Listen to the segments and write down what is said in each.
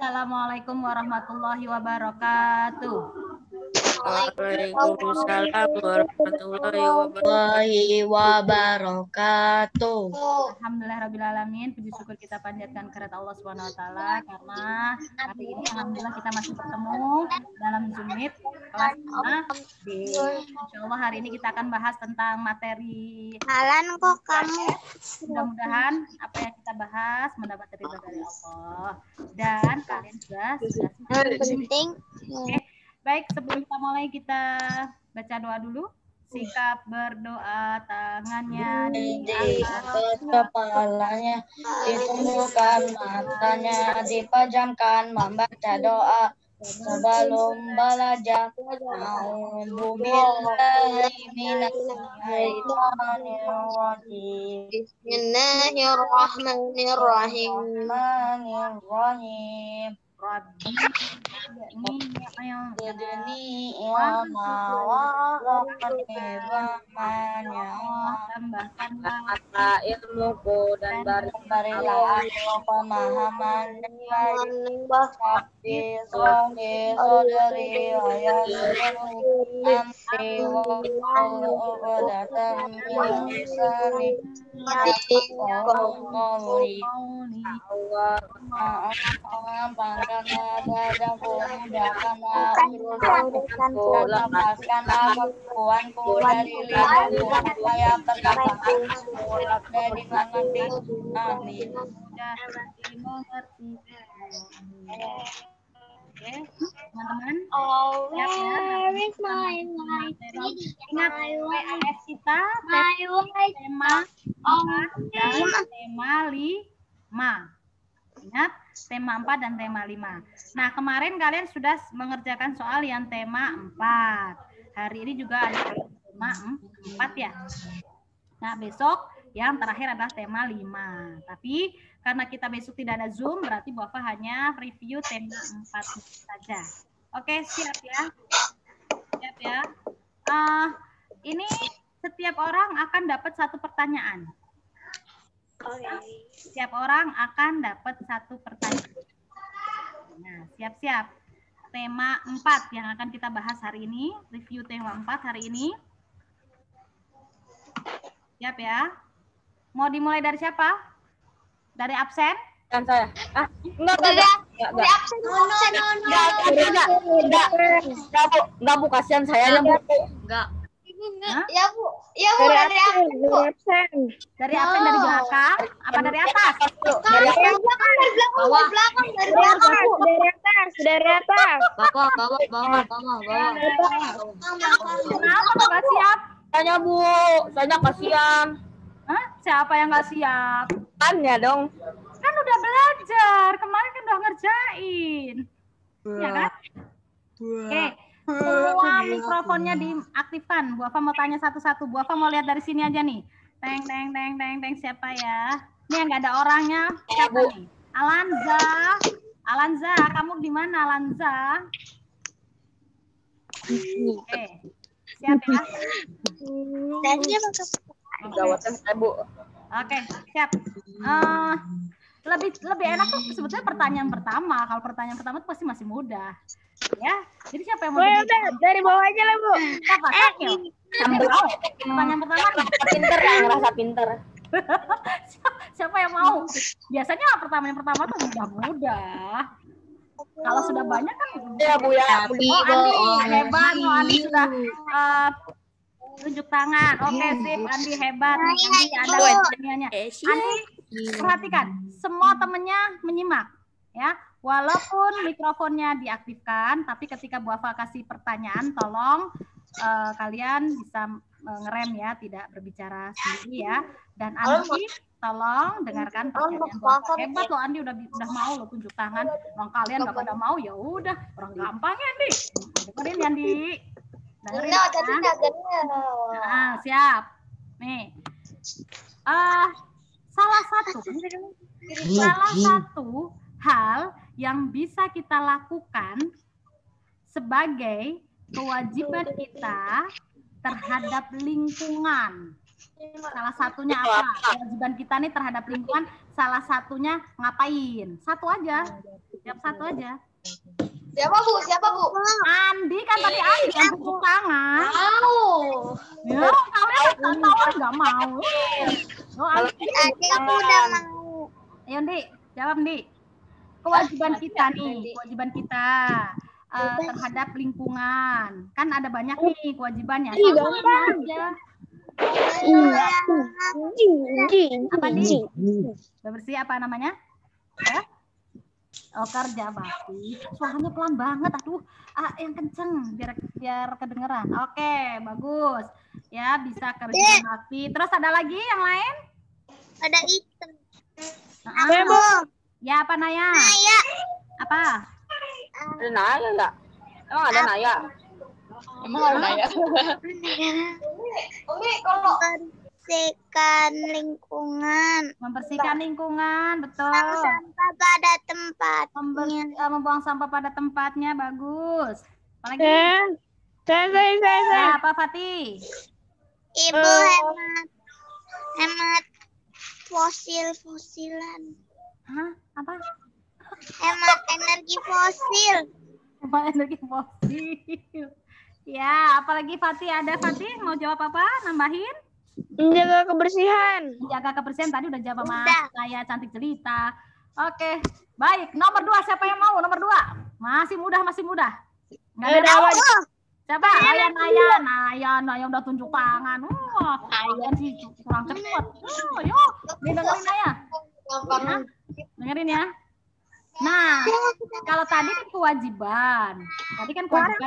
Assalamualaikum warahmatullahi wabarakatuh. Waalaikumsalam warahmatullahi wabarakatuh. Alhamdulillahirrabbilalamin. Puji syukur kita panjatkan kehadirat Allah Subhanahu Wa Taala karena hari ini alhamdulillah kita masih bertemu dalam Zoom Meet kelas 5. Insya Allah hari ini kita akan bahas tentang materi. Halan kok kamu. Mudah-mudahan apa yang kita bahas mendapat ridho dari Allah dan kalian sudah Penting. Oke. Baik, sebelum kita mulai kita baca doa dulu. Sikap berdoa, tangannya diangkat kepalanya, ditundukkan matanya, dipejamkan membaca doa. Sebelum belajar, a'udzubillahi minasyaitonirrajim. Bismillahirrahmanirrahim. Rabbi Yudni ilma warahmati tambahkanlah ilmuku dan berilah aku pemahaman dan Rabbi sholli sodri wa yassirli amri wa uqdatan min lisani lepaskan kemampuanku dari lisanku supaya perkataanku dapat dimengerti. Amin. Oke, teman-teman. Where is my light? Ingat PAS kita tema 4 dan tema 5. Ingat tema 4 dan tema 5. Nah, kemarin kalian sudah mengerjakan soal yang tema 4. Hari ini juga ada tema 4 ya. Nah, besok yang terakhir adalah tema 5. Tapi karena kita besok tidak ada Zoom, berarti Bu Afa hanya review tema 4 saja. Oke, siap ya? Siap ya? Ini setiap orang akan dapat satu pertanyaan. Setiap orang akan dapat satu pertanyaan. Nah, siap-siap. Tema 4 yang akan kita bahas hari ini. Review tema 4 hari ini. Siap ya? Mau dimulai dari siapa? Dari absen? Dan saya. Enggak, Bu, kasihan saya. Enggak. Ya Bu, dari absen. Dari absen dari belakang? Apa dari atas? Dari belakang, dari atas. Bawah. Kenapa nggak siap? Tanya Bu, saya kasihan. Hah? Siapa yang nggak siap? Tanya dong. Kan udah belajar, kemarin kan udah ngerjain. Ya kan? Oke, semua mikrofonnya diaktifkan. Bu Afa mau tanya satu-satu. Bu Afa mau lihat dari sini aja nih. Teng, siapa ya? Ini yang nggak ada orangnya. Siapa nih? Alanza, kamu di mana Alanza? Oke, siap ya? Oke, siap. Lebih enak tuh sebetulnya pertanyaan pertama. Kalau pertanyaan pertama tuh pasti masih mudah. Ya, jadi siapa yang mau dari bawah aja lah Bu. Siapa? Pertanyaan pertama Pinter yang ngerasa pinter. Siapa yang mau? Biasanya pertanyaan pertama tuh mudah-mudah. Kalau sudah banyak kan ya Bu ya. Oh, Andi hebat. Oh, Andi sudah tunjuk tangan. Oke, sip. Andi hebat. Andi ada pertanyaannya. Andi perhatikan, semua temennya menyimak ya. Walaupun mikrofonnya diaktifkan, tapi ketika Bu Afa kasih pertanyaan, tolong kalian bisa ngerem ya, tidak berbicara sendiri ya. Dan Andi, tolong dengarkan pertanyaan Bu Afa. Hebat loh Andi, udah mau lo tunjuk tangan. Orang kalian nggak pada mau, ya udah, orang gampang ya Andi. Dengerin ya Andi. Dengerin ya. Nah, siap. Nih, salah satu hal yang bisa kita lakukan sebagai kewajiban kita terhadap lingkungan. Salah satunya apa? Kewajiban kita nih terhadap lingkungan, salah satunya ngapain? Satu aja. Jawab satu aja. Siapa Bu? Siapa Bu? Andi kan tadi Andi yang tunjuk tangan. Ya, kalian tahu nggak mau. Oh, Andi. Aku udah mau. Ayo, Ndi, jawab, Ndi. Kewajiban kita nih, kewajiban kita terhadap lingkungan. Kan ada banyak nih kewajibannya. Sama aja. Apa nih? Bersih apa namanya? Ya? Oh, kerja bakti. Suaranya pelan banget, aduh. Yang kenceng biar kedengeran. Oke, bagus. Ya, bisa kerja bakti. Terus ada lagi yang lain? Ada itu. Ya, apa Naya? Naya. Apa? Ada Naya enggak? Emang ada Naya? Emang ada ya? Umi, kalau membersihkan lingkungan. Membersihkan lingkungan, betul. Buang sampah pada tempatnya. Membuang sampah pada tempatnya, bagus. Apalagi? Saya. Ya, apa Fatih? Ibu hemat fosil-fosilan. Hah? Apa? Hemat energi fosil. Hemat energi fosil. Ya, apalagi Fatih? Ada Fatih? Mau jawab apa? Nambahin? Menjaga kebersihan. Menjaga kebersihan tadi udah jawab Mas. Udah. Saya cantik jelita. Oke, baik. Nomor 2 siapa yang mau? Nomor 2. Masih mudah. Nggak ada Aku. siapa? Naya udah tunjuk tangan. Kalian sih kurang cepet. Yuk, nih dengerin Naya. Ya, dengerin ya. Nah, kalau tadi kan kewajiban.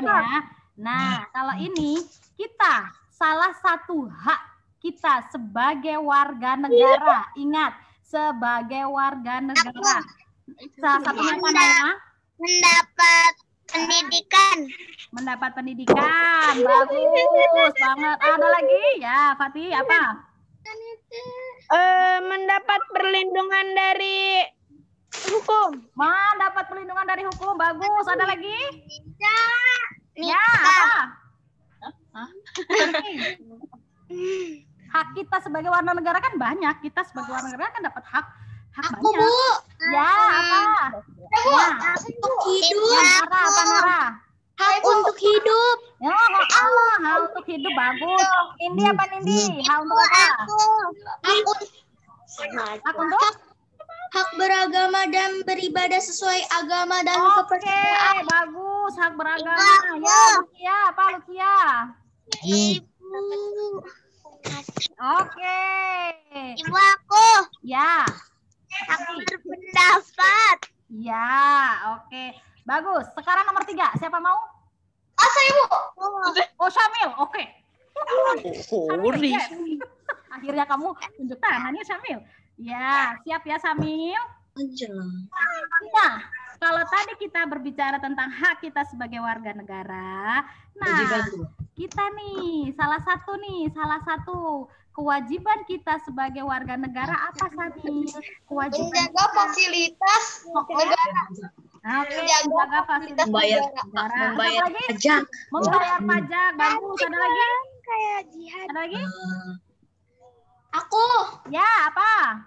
Ya. Nah, kalau ini kita salah satu hak kita sebagai warga negara. Ingat, sebagai warga negara. Salah satunya apa, Naya? Mendapat pendidikan. Bagus banget. Ada lagi? Ya, Fatih, apa? Mendapat perlindungan dari hukum. Mendapat perlindungan dari hukum. Bagus. Ada lagi? Ya, apa? Hak kita sebagai warga negara kan banyak. Kita sebagai warga negara kan dapat hak banyak. Bu. Ya, apa? Ya. Untuk hidup. Ya, Nara? Hak untuk hidup. Ya, hak untuk hidup. Bagus. Nindi apa Nindi? Hak untuk apa? Hak untuk? Hak beragama dan beribadah sesuai agama dan Oke, bagus. Hak beragama. Ya, Lucia. Apa Lucia? Ibu. Oke. Ibu aku. Ya. Hak berpendapat. Ya, oke. Bagus. Sekarang nomor 3. Siapa mau? Saya Bu. Oh, Syamil. Oke. Syamil, yes. Akhirnya kamu tunjuk tangannya, Syamil. Ya, siap ya, Syamil? Nah, kalau tadi kita berbicara tentang hak kita sebagai warga negara, nah, kita nih, salah satu kewajiban kita sebagai warga negara apa, Syamil? Kewajiban Menjaga fasilitas negara. Oke, menjaga fasilitas negara. Membayar Apa lagi? pajak. Membayar pajak. Bagus. Ada lagi? Kayak jihad. Ada lagi? Aku Ya, apa?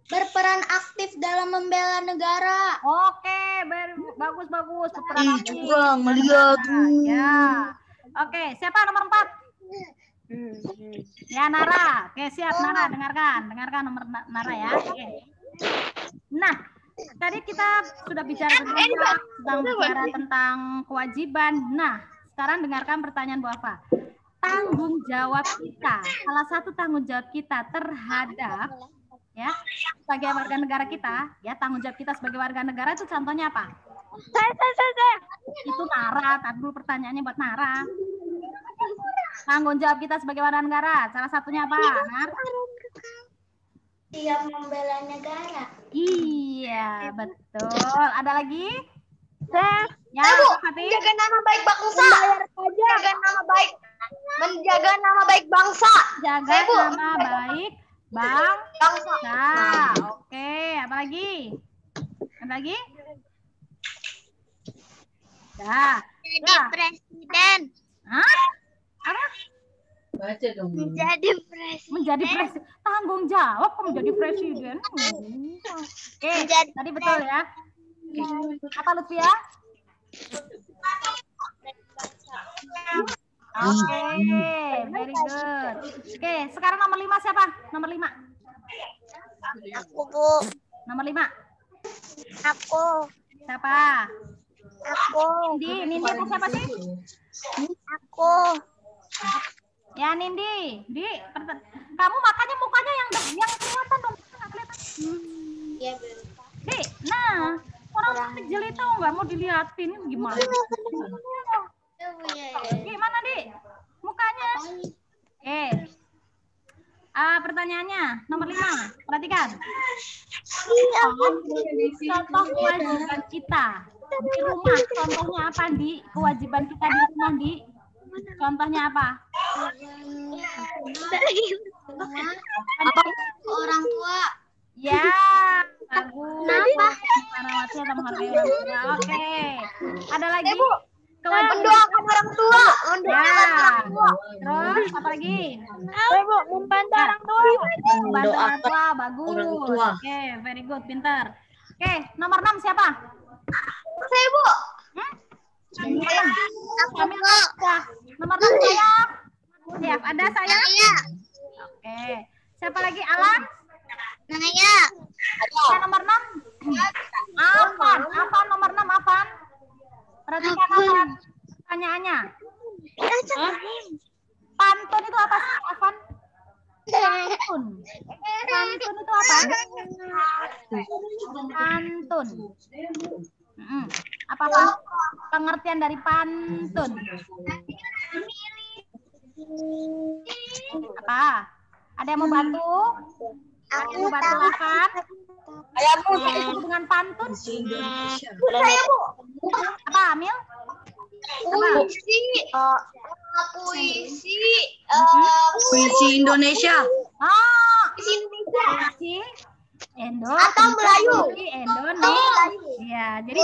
berperan aktif dalam membela negara. Oke, bagus. Berperan Ih, aktif. curang, lihat. Ya. Oke, siapa nomor 4? Ya, Nara. Oke, siap Nara. Dengarkan nomor Nara ya. Oke. Nah, tadi kita sudah bicara tentang kewajiban. Nah, sekarang dengarkan pertanyaan Bu Afa. Tanggung jawab kita, salah satu tanggung jawab kita terhadap ya sebagai warga negara kita, ya tanggung jawab kita sebagai warga negara itu contohnya apa? Saya. Itu Nara. Tadi dulu pertanyaannya buat Nara. Tanggung jawab kita sebagai warga negara, salah satunya apa, Nar? Siap membela negara. Iya, betul. Ada lagi? Ya, Bu, Fatih. menjaga nama baik bangsa. Menjaga nama baik bangsa. Jaga Bu. nama baik bangsa. Oke, apa lagi? Apa lagi? Dah. Jadi presiden. Hah? Apa? Baca dong. Menjadi presiden. Menjadi presiden. Tanggung jawab kok menjadi presiden. Oke, Menjadi tadi betul ya. Apa Lutfia? Oke, very good. Oke, sekarang nomor 5 siapa? Nomor 5. Aku, Bu. Nomor 5. Aku. Siapa? Aku. Nindi itu siapa sih? Aku. Ya Nindi, kamu makanya mukanya yang kelihatan dong, nggak kelihatan. Iya, Di, nah orang cantik jelita nggak mau dilihatin gimana? Gimana Di? Mukanya? Pertanyaannya nomor 5, perhatikan. Contoh kewajiban kita di rumah. Contohnya apa Di? Kewajiban kita di rumah Di? Contohnya apa? Orang tua. Ya, bagus. Kenapa? Atau menghargai orang tua. Oke. Ada lagi? Mendoakan orang tua. Ya. Terus apa lagi? Bu, membantu orang tua. Membantu orang tua. Bagus. Oke, very good, pintar. Oke, nomor 6 siapa? Saya, Bu. Kamil. Nomor 6 saya. Siap, ada saya? Oke. Siapa lagi? Alan? Naya. Ya, nomor 6. Afan. Afan nomor 6 Afan. Perhatikan Afan. Pertanyaannya. Pantun itu apa sih Afan? Pantun. Pantun itu apa? Pantun. Apa Pak? Pengertian dari pantun. Apa? Ada yang mau bantu? Ada yang mau bantu Afan? Dengan pantun? Saya, Bu. Apa Amil? Puisi Indonesia. Oh, puisi Indonesia. Atau Melayu. Indonesia. Ya, jadi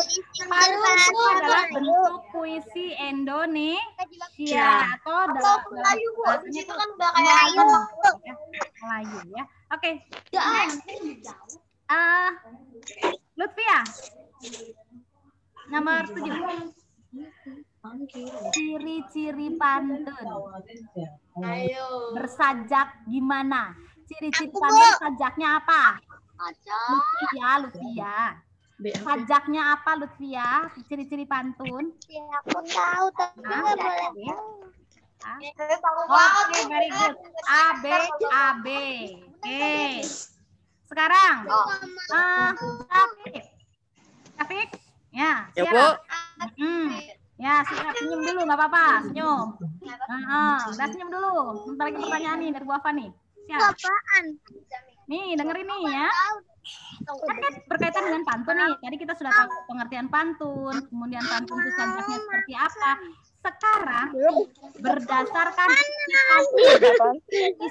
pantun itu adalah bentuk puisi Indonesia atau dalam Melayu, Bu. bahasanya Itu kan udah kayak Melayu ya. Oke. Lutfia. Nomor 7. Ciri-ciri pantun. Bersajak gimana? Ciri-ciri pantun sajaknya apa? Lutfia. Sajaknya apa Lutfia? Ciri-ciri pantun. Aku tahu, tapi nggak boleh. Oke, very good. A, B. Oke. Sekarang, Syafiq. Ya, siap. Ya, senyum dulu, nggak apa-apa. Senyum. Udah senyum dulu. Sebentar lagi pertanyaan nih dari Bu Afa nih. Siap. Nih, dengerin nih ya. Kan berkaitan dengan pantun nih. Tadi kita sudah tahu pengertian pantun, kemudian pantun itu sajaknya seperti apa. Sekarang berdasarkan isi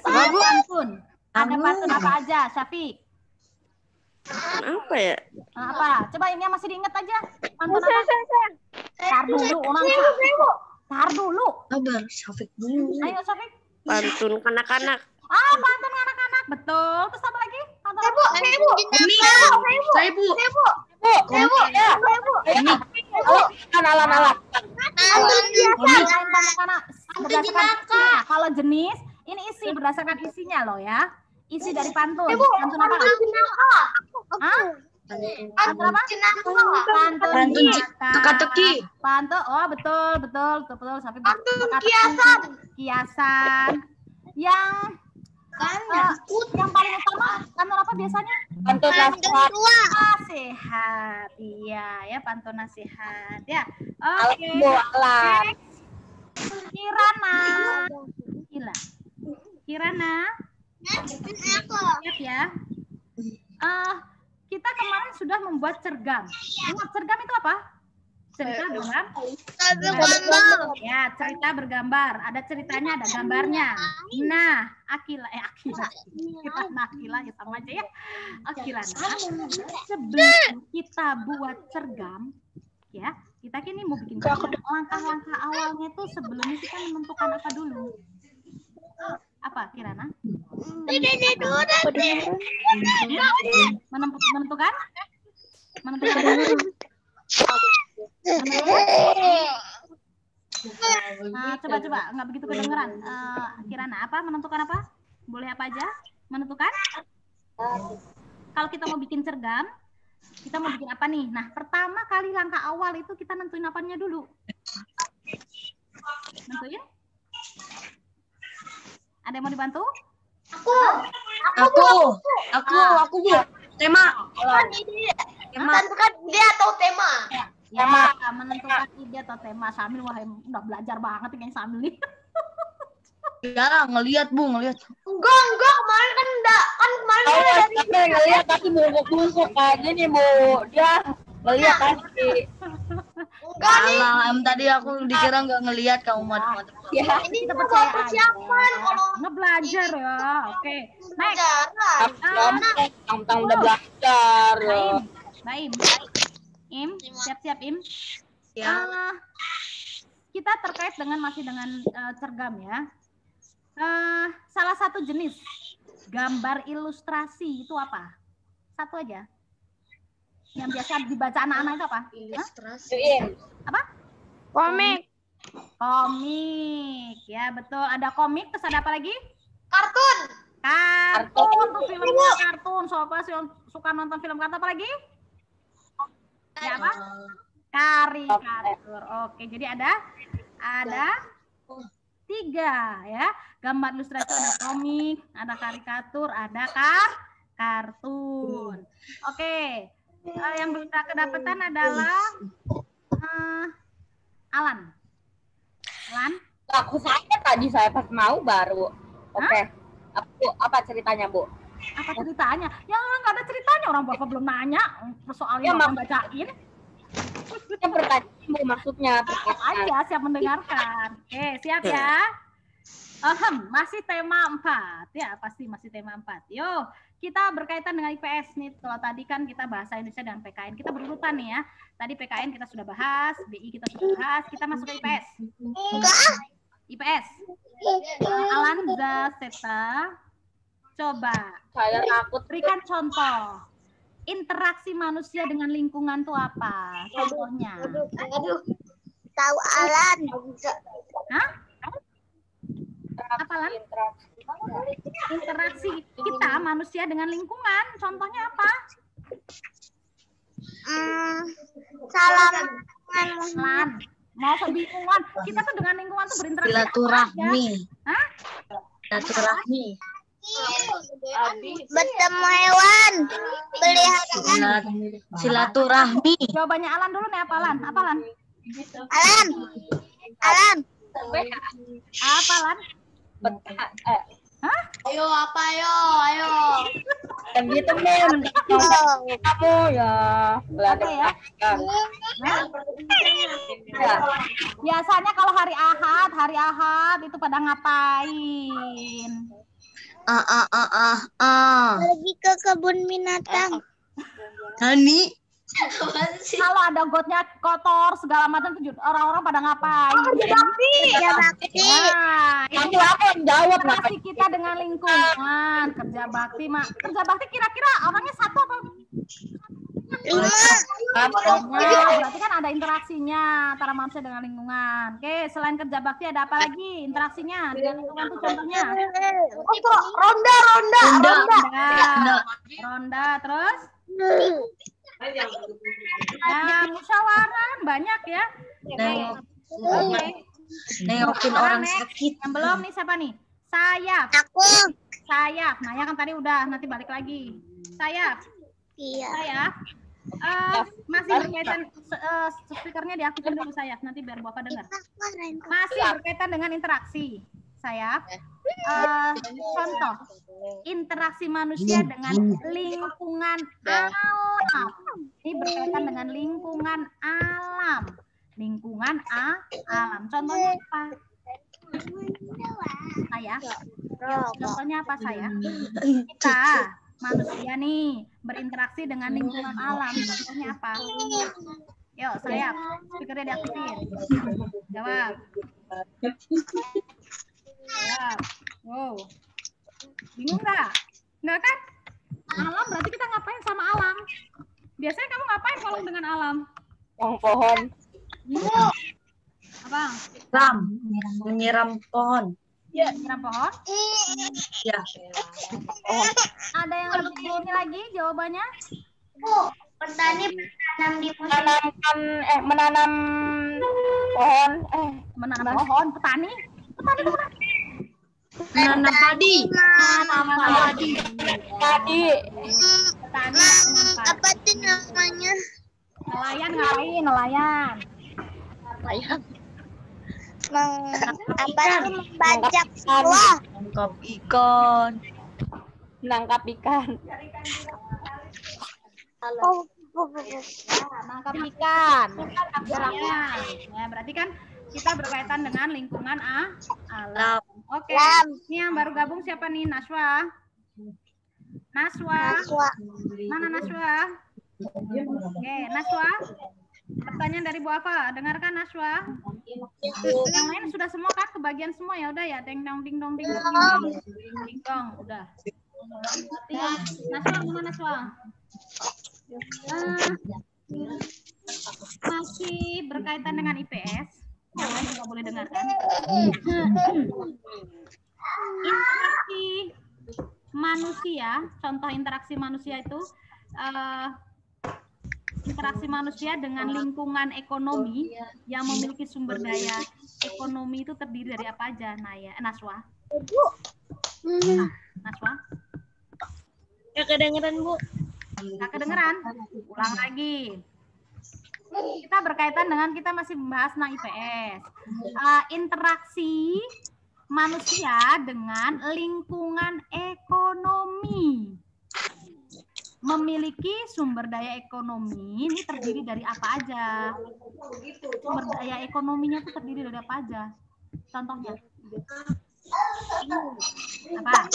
pantun, ada pantun apa aja, Syafiq? Apa ya? Apa? Coba ini yang masih diingat aja. Pantun apa? Tar dulu, tar dulu. Sabar, Syafiq dulu. Ayo Syafiq. Pantun kanak-kanak. Pantun anak-anak, betul. Terus apa lagi? Pantun apa? Saya, Bu. Anak. Berdasarkan kalau jenis, ini isi berdasarkan isinya loh ya. Isi dari pantun. Pantun apa? Pantun apa? Pantun teka-teki. Pantun. Oh, betul. Sampai kiasan. Yang paling utama pantun apa biasanya? Pantun nasihat. Iya, ya pantun nasihat ya. Oke. Kirana. Lihat ya. Kita kemarin sudah membuat cergam. Ingat cergam itu apa? Cerita bergambar. Ya, cerita bergambar. Ada ceritanya, ada gambarnya. Nah, Akila. Ya sama aja ya. Akilana. Sebelum kita buat cergam, ya, kita kini mau bikin langkah-langkah awalnya tuh sebelumnya kita menentukan apa dulu? Apa Kirana? Menentukan? Coba, nggak begitu kedengeran. Kirana apa? Menentukan apa? Boleh apa aja? Menentukan? Kalau kita mau bikin cergam, kita mau bikin apa nih? Nah, pertama kali langkah awal itu kita nentuin apanya dulu. Nentuin? Ada yang mau dibantu? Aku Bu. Tema. Menentukan ide atau tema. Ya, menentukan ide atau tema. Sambil wah udah belajar banget yang Sambil nih. Ya, ngelihat Bu, ngelihat. Enggak, kemarin kan Tapi ngeliat tapi bungkuk kayak gini Bu. Dia ngeliat tadi. Alah, tadi aku dikira nggak ngelihat kamu matematik. Ya, ini kita mau percaya persiapan aja. kalau Ngebelajar ya. Oke. Next. Tang udah belajar. Baim. Im, siap-siap Im. Ya. Kita terkait masih dengan cergam ya. Salah satu jenis gambar ilustrasi itu apa? Satu aja. Yang biasa dibaca anak-anak itu apa? Ilustrasi. Apa? komik, Komik. Ya, betul. Ada komik, terus ada apa lagi? kartun, Kartun. Tuh filmnya kartun. Siapa sih yang suka nonton film kartun apa lagi? Ya apa? Karikatur. Oke, jadi ada 3 ya. Gambar ilustrasi ada komik, ada karikatur, ada kartun. Oke. Yang kita kedapatan adalah Alan. Aku tadi saya pas mau baru. Oke. Apa ceritanya Bu? Apa ceritanya? Ya nggak ada ceritanya, orang Bapak belum nanya. Soalnya Bapak bacain. Yang pertanyaan Bu maksudnya. Aja siap mendengarkan. Oke, siap ya. Masih tema 4 ya, pasti masih tema 4. Yuk, kita berkaitan dengan IPS nih. Kalau tadi kan kita bahasa Indonesia dan PKN, kita berurutan nih ya. Tadi PKN kita sudah bahas, BI kita sudah bahas, kita masuk ke IPS. IPS. Alanza Seta, coba Saya takut. berikan contoh. Interaksi manusia dengan lingkungan itu apa? Contohnya. tahu Alan, Hah? Apa Lan? Interaksi kita manusia dengan lingkungan. Contohnya apa? salam, Lan. Mau lingkungan. Kita tuh dengan lingkungan tuh berinteraksi. Silaturahmi. Hah? Silaturahmi. bertemu hewan, pelihara Silaturahmi. Jawabannya Alan dulu nih, apa Lan? Apa Lan? Alam, Apa Lan? Hah? ayo apa ayo, Yang gitu Men. Kamu ya. Oke ya. Ya. Biasanya kalau hari Ahad itu pada ngapain? pergi ke kebun binatang, Hani. Kalau ada gotnya kotor segala macam tuh orang-orang pada ngapain? kerja bakti, Nah, Kamu ini apa yang jawab interaksi kita dengan lingkungan. Kerja bakti, Mak. Kerja bakti kira-kira orangnya satu apa? 5, Nah, berarti kan ada interaksinya antara manusia dengan lingkungan. Oke, selain kerja bakti ada apa lagi interaksinya dengan lingkungan tuh contohnya? Ronda, terus? Nah, musyawarah banyak ya. Oke. Nengokin orang sakit. Yang belum nih siapa nih? Sayap. aku, Naya kan tadi udah, nanti balik lagi. Sayap. iya, Masih berkaitan speakernya diaktifkan dulu Sayap, nanti biar Bapak dengar. Masih berkaitan dengan interaksi. Sayap. Contoh interaksi manusia dengan lingkungan alam. Ini berkaitan dengan lingkungan alam. Alam. Contohnya apa? Saya. Contohnya apa saya? Kita manusia nih berinteraksi dengan lingkungan alam. Contohnya apa? Yuk, saya. Speakernya diaktifin. Jawab. Wow. Bingung nggak? Nggak kan? Alam berarti kita ngapain sama alam? Biasanya kamu ngapain kalau dengan alam? Yang pohon. Apa? Menyiram pohon. Menyiram pohon? Ya. Ada yang lebih ini lagi jawabannya? Bu, petani menanam di musim Menanam pohon. Menanam pohon, petani? Petani mana? Menanam padi. Menanam padi. Tadi. Petani menanam padi. apa tuh namanya? Nelayan ngapain? Nelayan. Apa tuh membajak sawah? Tangkap ikan. Menangkap ikan. Nangkap ikan. Jaraknya. Ya, berarti kan kita berkaitan dengan lingkungan alam. Oke. Ini yang baru gabung siapa nih? Naswa. Mana Naswa? Oke, Naswa. Pertanyaan dari Bu Afa. Dengarkan Naswa. Yang lain sudah semua kan? Kebagian semua ya udah ya. Ding dong ding dong ding dong ding dong. Udah. Naswa mana Naswa? Masih berkaitan dengan IPS. Yang lain juga boleh dengarkan. Interaksi manusia, contoh interaksi manusia itu interaksi manusia dengan lingkungan ekonomi yang memiliki sumber daya ekonomi itu terdiri dari apa aja? Naswa. Naswa. Ya kedengeran Bu. Nggak kedengeran? Ulang lagi. Kita berkaitan dengan kita masih membahas tentang IPS. Interaksi manusia dengan lingkungan ekonomi. Memiliki sumber daya ekonomi ini terdiri dari apa aja? Sumber daya ekonominya itu terdiri dari apa aja? Contohnya. Apa?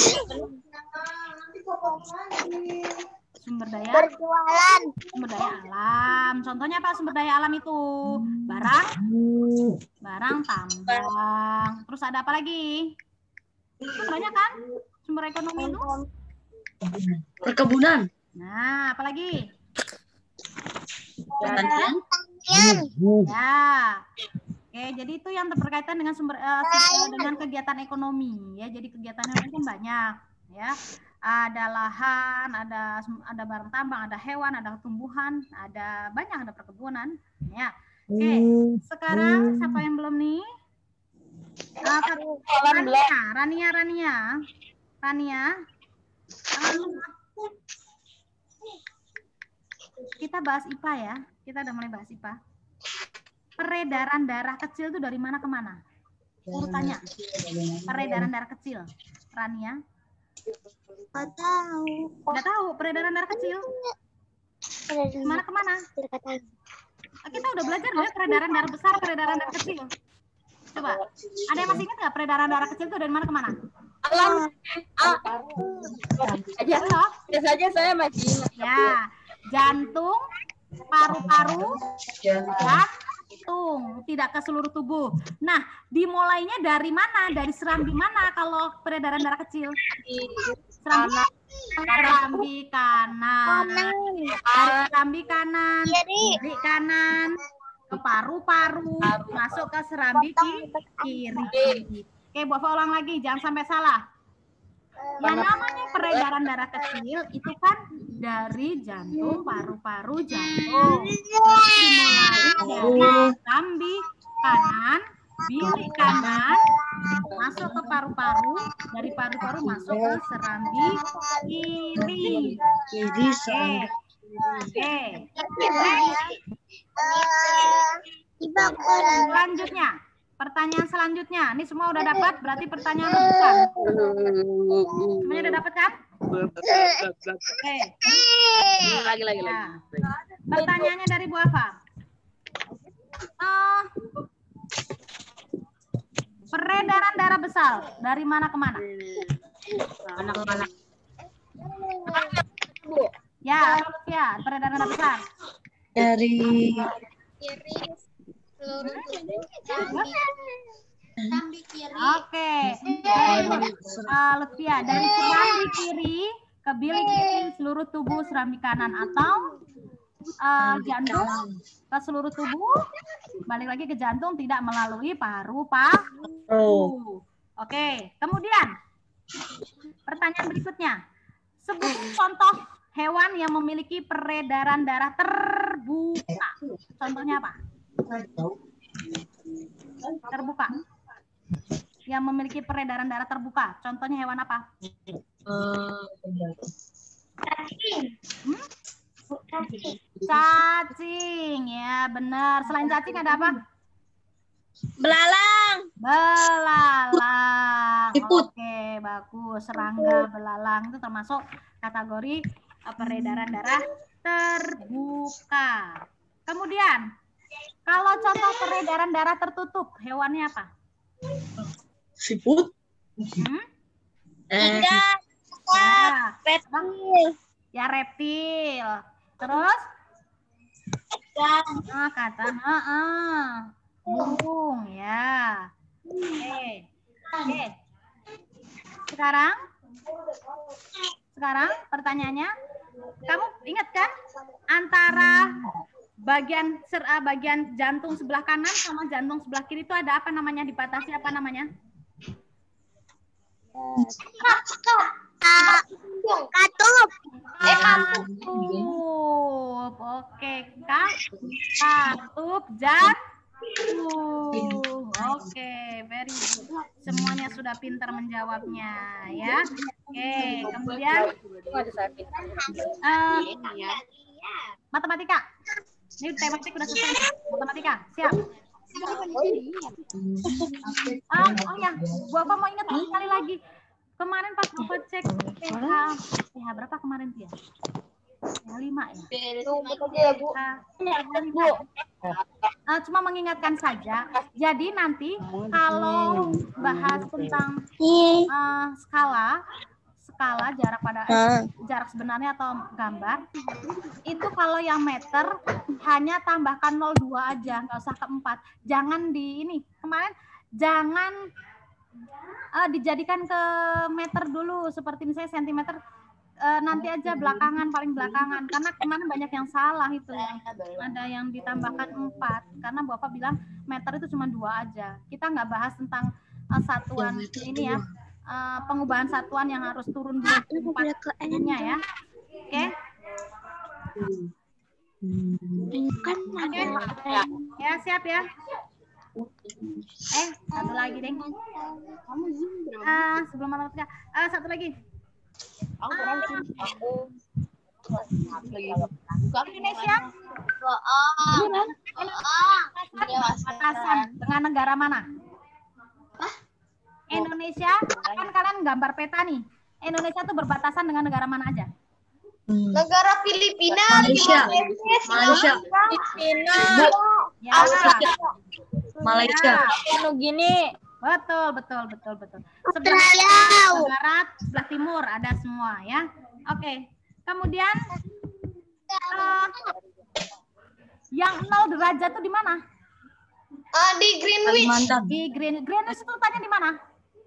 Sumber daya Berjualan. Sumber daya alam. Contohnya apa sumber daya alam itu? Barang tambang. Terus ada apa lagi? Itu banyak kan? Sumber ekonomi itu? Perkebunan. Nah, apa lagi? Pertanian. Ya. Oke, jadi itu yang berkaitan dengan dengan kegiatan ekonomi ya. Jadi kegiatan ekonomi kan banyak ya. Ada lahan, ada barang tambang, ada hewan, ada tumbuhan, ada banyak, ada perkebunan ya. Oke, sekarang siapa yang belum nih? Rania. Kita bahas IPA ya. Kita udah mulai bahas IPA. Peredaran darah kecil itu dari mana ke mana? Urutannya. Peredaran darah kecil. Rania. Nggak tahu. Nggak tahu peredaran darah kecil. Mana ke mana? Kita udah belajar ya peredaran darah besar, peredaran darah kecil. Coba. Ada yang masih ingat nggak peredaran darah kecil itu dari mana ke mana? Alam. Biasanya saya masih ingat. Ya. Jantung, paru-paru, jantung, tidak ke seluruh tubuh. Nah, dimulainya dari mana? Dari serambi mana kalau peredaran darah kecil? Serambi kanan. Dari serambi kanan, kiri kanan, ke paru-paru, masuk ke serambi kiri. Oke, Bu Afa ulang lagi, jangan sampai salah. Yang namanya peredaran darah kecil itu kan dari jantung, paru-paru, jantung. Dimulai dari serambi kanan, bilik kanan, masuk ke paru-paru, dari paru-paru masuk ke serambi kiri. Oke. Selanjutnya. Pertanyaan selanjutnya, ini semua udah dapat, berarti pertanyaan rebutan. Semuanya udah dapat kan? Oke. Lagi. Nah, pertanyaannya dari Bu Afa. Peredaran darah besar dari mana ke mana? Anak-anak. Ya, peredaran darah besar. Dari Oke. Lutfia, dari serambi kiri ke bilik kiri seluruh tubuh serambi kanan atau jantung ke seluruh tubuh, balik lagi ke jantung, tidak melalui paru-paru. Oke, kemudian pertanyaan berikutnya. Sebut contoh hewan yang memiliki peredaran darah terbuka. Contohnya apa? Terbuka. Yang memiliki peredaran darah terbuka. Contohnya hewan apa? Cacing. Ya, benar. Selain cacing ada apa? Belalang. Belalang. Oke, bagus. Serangga, belalang itu termasuk kategori peredaran darah terbuka. Kemudian, kalau contoh peredaran darah tertutup, hewannya apa? Siput. Ikan. Ya, Reptil. ya reptil. Terus? Kata. Burung, ya. Oke. Sekarang pertanyaannya, kamu ingat kan antara bagian jantung sebelah kanan sama jantung sebelah kiri itu ada apa namanya, dibatasi apa namanya? Katup. Katup. Oke, katup jantung. Oke, very good. Semuanya sudah pintar menjawabnya, ya. Oke, kemudian matematika. Ini tematik udah selesai. Matematika, siap. Oh ya, Bu Ava mau ingat sekali lagi. Kemarin pas aku cek PH berapa kemarin dia? PH 5 ya? Cuma mengingatkan saja. Jadi nanti kalau bahas tentang skala jarak pada jarak sebenarnya atau gambar, itu kalau yang meter hanya tambahkan 0,2 aja, nggak usah ke 4. Jangan jangan dijadikan ke meter dulu, seperti misalnya sentimeter, nanti aja paling belakangan, karena kemarin banyak yang salah itu, ada yang ditambahkan 4, karena Bapak bilang meter itu cuma 2 aja. Kita nggak bahas tentang satuan ini ya, pengubahan satuan yang harus turun 4-nya ya. Oke? Ya, siap ya. Satu lagi deh. Sebelum matematika, satu lagi. Indonesia berbatasan dengan negara mana? Indonesia, kan kalian gambar peta nih. Indonesia tuh berbatasan dengan negara mana aja? Negara Filipina. Malaysia. Filipina. Ya. Malaysia. Gini. Betul. Australia. Sebelah barat, sebelah timur ada semua ya. Oke. Kemudian yang 0 derajat itu di mana? Di Greenwich. Kalimantan. Di Greenwich itu tanya di mana?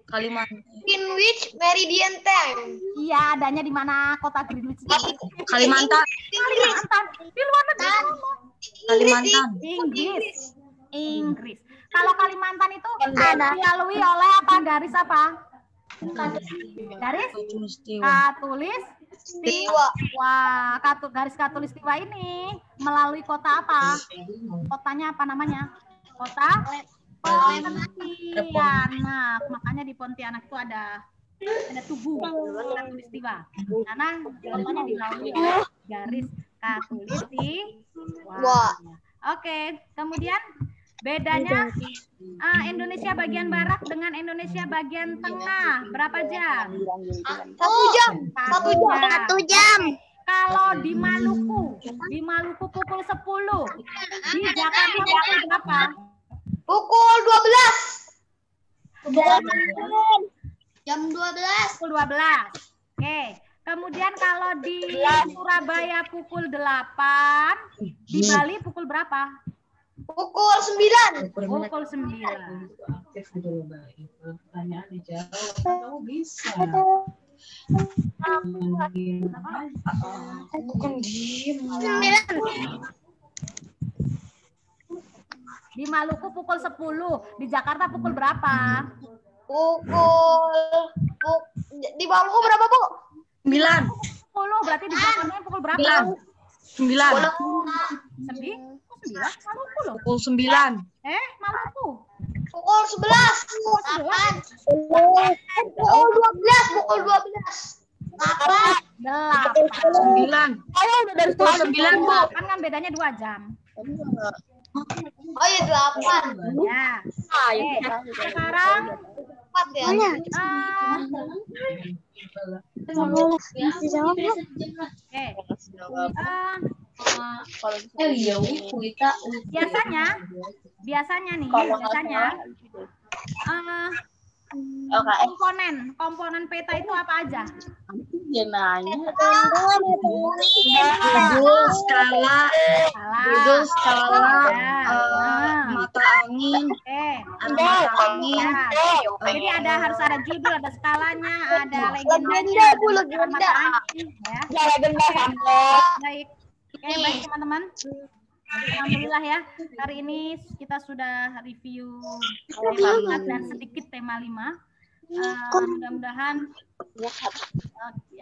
Kalimantan. Greenwich Meridian Time. Iya, adanya di mana kota Greenwich? Kalimantan. Di luar negeri. Kalimantan. Inggris. Kalau Kalimantan itu dilalui oleh apa? Garis apa? Garis Katulistiwa. Garis Katulistiwa ini melalui kota apa? Kotanya apa namanya? Kota Pontianak. Makanya di Pontianak itu ada tugu Katulistiwa. Karena kotanya dilalui oleh garis Katulistiwa. Oke, kemudian bedanya Indonesia bagian barat dengan Indonesia bagian tengah berapa jam? 1 jam. Kalau di Maluku pukul 10. Di Jakarta pukul berapa? Pukul 12. Jam 12. Pukul 12. Oke. Kemudian kalau di Surabaya pukul 8, di Bali pukul berapa? Pukul 9. Pukul 9. Di Maluku pukul 10, di Jakarta pukul berapa? Di Maluku berapa, Bu? 9. 10, berarti di Jakarta pukul berapa? 9. 9? Maluku loh. Pukul 9. Maluku. Pukul 11. Pukul 11. Pukul 12. Pukul 12. 8. 8. 9. Pukul 9, Bu. Kan bedanya 2 jam. Oh iya 8. Ya. Sekarang 4 ya. biasanya komponen peta itu apa aja? Judul, skala, mata angin, mata angin. Jadi harus ada judul, ada skalanya, ada legendanya, ada mata angin, ya. Baik. Baik teman-teman. Alhamdulillah ya, hari ini kita sudah review tema 4 dan sedikit tema 5. Mudah-mudahan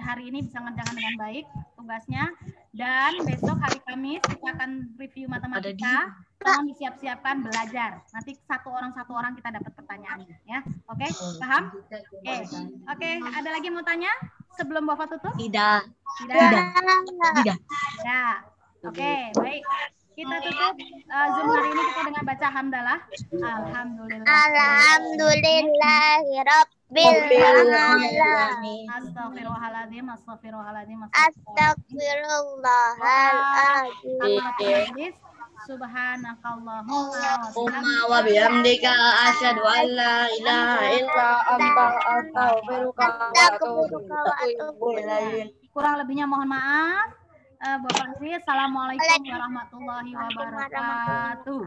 hari ini bisa ngerjakan dengan baik tugasnya, dan besok hari Kamis kita akan review matematika. Tolong disiap-siapkan belajar. Nanti satu orang kita dapat pertanyaannya, ya. Oke, paham? Oke. Ada lagi mau tanya sebelum Bapak tutup? Tidak. Ya. Oke, baik. Kita tutup Zoom hari ini kita dengan baca hamdalah. Alhamdulillahirabbil alamin. Astagfirullahaladzim. Astagfirullahaladzim. Subhanakallahumma wa bihamdika asyhadu an la ilaha illa anta astaghfiruka wa atubu ilaik. Kurang lebihnya mohon maaf. Bapak Sri, assalamualaikum warahmatullahi wabarakatuh.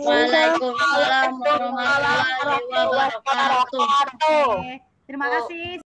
Waalaikumsalam warahmatullahi wabarakatuh. Terima kasih.